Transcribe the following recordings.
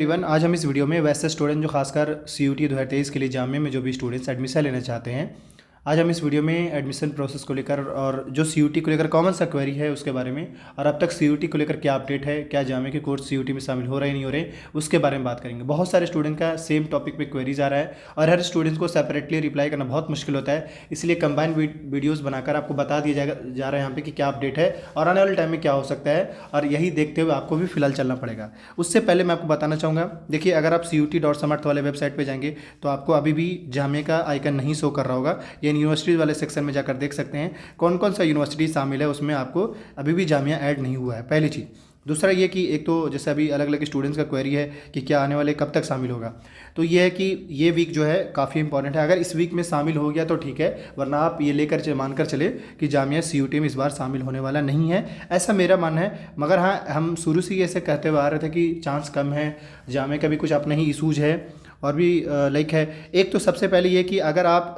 Everyone, आज हम इस वीडियो में वैसे स्टूडेंट जो खासकर CUT 2023 के लिए जामिया में जो भी स्टूडेंट्स एडमिशन लेना चाहते हैं, आज हम इस वीडियो में एडमिशन प्रोसेस को लेकर और जो CUT को लेकर कॉमन सा क्वेरी है उसके बारे में, और अब तक CUT को लेकर क्या अपडेट है, क्या जामिया के कोर्स CUT में शामिल हो रहे हैं नहीं हो रहे, उसके बारे में बात करेंगे। बहुत सारे स्टूडेंट का सेम टॉपिक पे क्वेरीज आ रहा है और हर स्टूडेंट्स को सेपरेटली रिप्लाई करना बहुत मुश्किल होता है, इसलिए कंबाइंड वीडियोज़ बनाकर आपको बता दिया जा रहा है यहाँ पे कि क्या अपडेट है और आने वाले टाइम में क्या हो सकता है, और यही देखते हुए आपको भी फिलहाल चलना पड़ेगा। उससे पहले मैं आपको बताना चाहूँगा, देखिए अगर आप CUT.समर्थ वाले वेबसाइट पर जाएंगे तो आपको अभी भी जामिया का आइकन नहीं शो कर रहा होगा। ये यूनिवर्सिटीज़ वाले सेक्शन में जाकर देख सकते हैं कौन कौन सा यूनिवर्सिटी शामिल है, उसमें आपको अभी भी जामिया ऐड नहीं हुआ है, पहली चीज़। दूसरा ये कि एक तो जैसे अभी अलग अलग स्टूडेंट्स का क्वेरी है कि क्या आने वाले कब तक शामिल होगा, तो ये है कि ये वीक जो है काफ़ी इंपॉर्टेंट है। अगर इस वीक में शामिल हो गया तो ठीक है, वरना आप ये लेकर मानकर चले कि जामिया CUT में इस बार शामिल होने वाला नहीं है, ऐसा मेरा मानना है। मगर हाँ, हम शुरू से ही ऐसे कहते हुए आ रहे थे कि चांस कम है, जामिया का भी कुछ अपने ही इशूज है और भी लाइक है। एक तो सबसे पहले ये कि अगर आप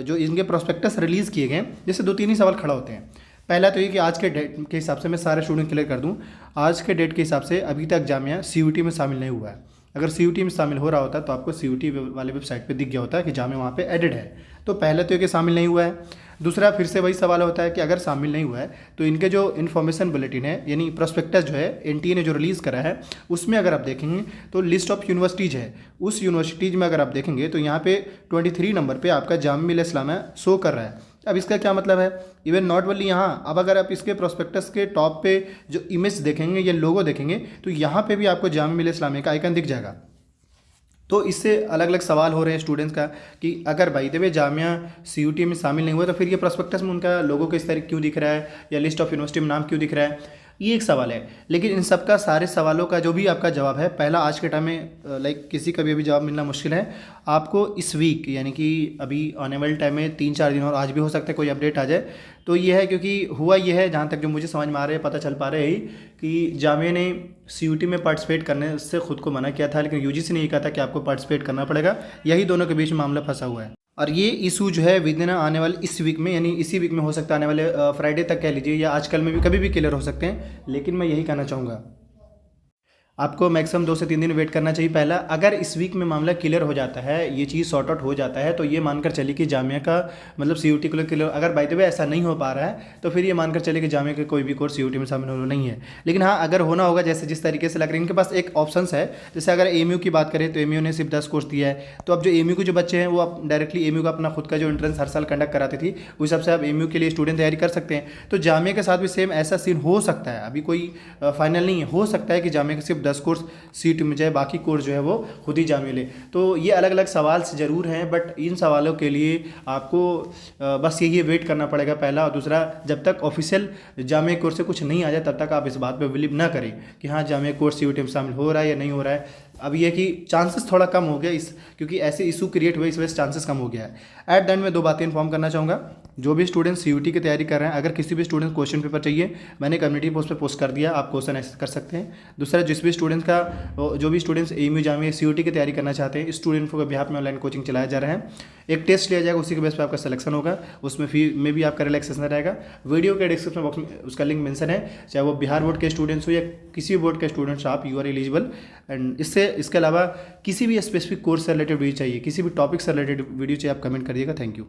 जो इनके प्रोस्पेक्टस रिलीज़ किए गए, जैसे दो तीन ही सवाल खड़ा होते हैं। पहला तो ये कि आज के डेट के हिसाब से मैं सारे स्टूडेंट क्लियर कर दूं, आज के डेट के हिसाब से अभी तक जामिया CUT में शामिल नहीं हुआ है। अगर CUT में शामिल हो रहा होता तो आपको CUT वाले वेबसाइट पे दिख गया होता कि जामिया वहाँ पे एडेड है। तो पहले तो ये कि शामिल नहीं हुआ है। दूसरा, फिर से वही सवाल होता है कि अगर शामिल नहीं हुआ है तो इनके जो इन्फॉर्मेशन बुलेटिन है, यानी प्रोस्पेक्टस जो है NTA ने जो रिलीज़ करा है, उसमें अगर आप देखेंगे तो लिस्ट ऑफ यूनिवर्सिटीज़ है। उस यूनिवर्सिटीज़ में अगर आप देखेंगे तो यहाँ पे 23 नंबर पे आपका जामिया मिल्लिया इस्लामिया शो कर रहा है। अब इसका क्या मतलब है? इवन नॉट ओनली यहाँ, अब अगर आप इसके प्रोस्पेक्टस के टॉप पे जो इमेज देखेंगे या लोगो देखेंगे तो यहाँ पे भी आपको जामिया मिल्लिया इस्लामिया का आइकन दिख जाएगा। तो इससे अलग अलग सवाल हो रहे हैं स्टूडेंट्स का कि अगर भाई देवे जामिया CUT में शामिल नहीं हुआ तो फिर ये प्रोस्पेक्टस में उनका लोगो किस तरह क्यों दिख रहा है, या लिस्ट ऑफ यूनिवर्सिटी में नाम क्यों दिख रहा है, ये एक सवाल है। लेकिन इन सब का सारे सवालों का जो भी आपका जवाब है, पहला आज के टाइम में लाइक किसी का भी अभी जवाब मिलना मुश्किल है। आपको इस वीक यानी कि अभी आने वाले टाइम में 3-4 दिन और आज भी हो सकता है कोई अपडेट आ जाए, तो ये है क्योंकि हुआ ये है, जहाँ तक जो मुझे समझ में आ रहा है, पता चल पा रहा है कि जामिया ने CUT में पार्टिसिपेट करने से खुद को मना किया था, लेकिन UGC ने ये कहा था कि आपको पार्टिसिपेट करना पड़ेगा। यही दोनों के बीच में मामला फंसा हुआ है और ये इशू जो है विद इन आने वाले इस वीक में, यानी इसी वीक में हो सकता है, आने वाले फ्राइडे तक कह लीजिए या आजकल में भी कभी भी क्लियर हो सकते हैं। लेकिन मैं यही कहना चाहूँगा, आपको मैक्सिमम 2 से 3 दिन वेट करना चाहिए। पहला, अगर इस वीक में मामला क्लियर हो जाता है, ये चीज़ सॉर्ट आउट हो जाता है, तो ये मानकर चलिए कि जामिया का मतलब CUT को क्लियर। अगर बाय द वे ऐसा नहीं हो पा रहा है तो फिर ये मानकर चलिए कि जामिया का कोई भी कोर्स CUT में शामिल होना नहीं है। लेकिन हाँ, अगर होना होगा, जैसे जिस तरीके से लग रहा है, इनके पास एक ऑप्शन है। जैसे अगर AMU की बात करें तो AMU ने सिर्फ 10 कोर्स दिया है, तो अब जो AMU के जो बच्चे हैं वो अब डायरेक्टली AMU का अपना खुद का जो एंट्रेंस हर साल कंडक्ट कराती थी, उस हिसाब से आप AMU के लिए स्टूडेंट तैयारी कर सकते हैं। तो जामिया के साथ भी सेम ऐसा सीन हो सकता है, अभी कोई फाइनल नहीं है, हो सकता है कि जामिया के सिर्फ 10 कोर्स CUT में जाए, बाकी कोर्स जो है वो खुद ही जामिया ले। तो ये अलग अलग सवाल ज़रूर हैं, बट इन सवालों के लिए आपको बस यही वेट करना पड़ेगा, पहला। और दूसरा, जब तक ऑफिशियल जामिया कोर्स से कुछ नहीं आ जाए तब तक आप इस बात पे बिलीव ना करें कि हाँ जामिया कोर्स CUT में शामिल हो रहा है या नहीं हो रहा है। अब ये कि चांसेस थोड़ा कम हो गया इस, क्योंकि ऐसे इशू क्रिएट हुए, इस वजह से चांसेस कम हो गया है। एट द एंड में 2 बातें इन्फॉर्म करना चाहूँगा, जो भी स्टूडेंट CUT की तैयारी कर रहे हैं, अगर किसी भी स्टूडेंट क्वेश्चन पेपर चाहिए, मैंने कम्युनिटी पोस्ट पे पोस्ट कर दिया, आप क्वेश्चन ऐसे कर सकते हैं। दूसरा, जिस भी स्टूडेंट्स का जो भी स्टूडेंट्स AMU जामिया CUT की तैयारी करना चाहते हैं, स्टूडेंट को बिहाफ में ऑनलाइन कोचिंग चलाया जा रहा है। एक टेस्ट लिया जाएगा, उसी के बेस पर आपका सिलेक्शन होगा, उसमें फी में भी आपका रिलैक्सेशन रहेगा। वीडियो के डिस्क्रिप्शन बॉक्स में उसका लिंक मेंशन है, चाहे वो बिहार बोर्ड के स्टूडेंट्स हो या किसी भी बोर्ड के स्टूडेंट्स, आप यू आर एलिजिबल। एंड इसके अलावा किसी भी स्पेसिफिक कोर्स से रिलेटेड वीडियो चाहिए, किसी भी टॉपिक से रिलेटेड वीडियो चाहिए, आप कमेंट करिएगा। Thank you.